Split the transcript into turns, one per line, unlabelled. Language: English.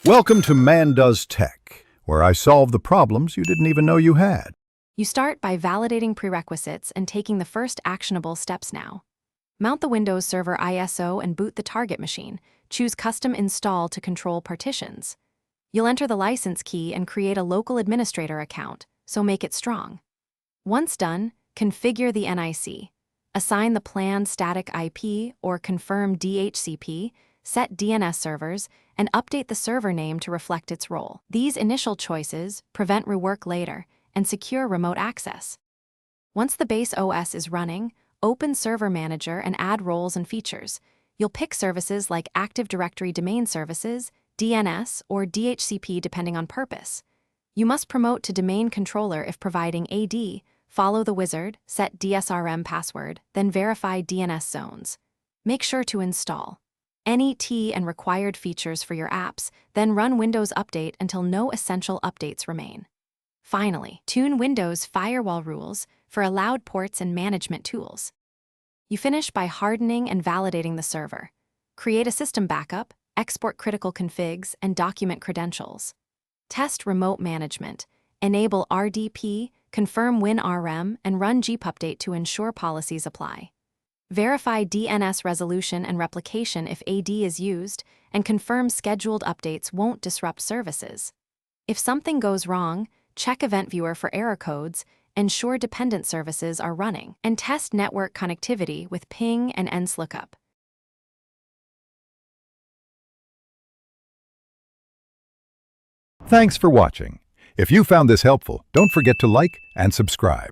Welcome to Man Does Tech, where I solve the problems you didn't even know you had.
You start by validating prerequisites and taking the first actionable steps now. Mount the Windows Server ISO and boot the target machine. Choose Custom Install to control partitions. You'll enter the license key and create a local administrator account, so make it strong. Once done, configure the NIC. Assign the planned static IP or confirm DHCP, set DNS servers, and update the server name to reflect its role. These initial choices prevent rework later and secure remote access. Once the base OS is running, open Server Manager and add roles and features. You'll pick services like Active Directory Domain Services, DNS, or DHCP depending on purpose. You must promote to Domain Controller if providing AD, follow the wizard, set DSRM password, then verify DNS zones. Make sure to install NET and required features for your apps, then run Windows Update until no essential updates remain. Finally, tune Windows firewall rules for allowed ports and management tools. You finish by hardening and validating the server. Create a system backup, export critical configs, and document credentials. Test remote management. Enable RDP, confirm WinRM, and run gpupdate to ensure policies apply. Verify DNS resolution and replication if AD is used, and confirm scheduled updates won't disrupt services. If something goes wrong, check Event Viewer for error codes, ensure dependent services are running, and test network connectivity with ping and ENS-lookup.
Thanks for watching. If you found this helpful, don't forget to like and subscribe.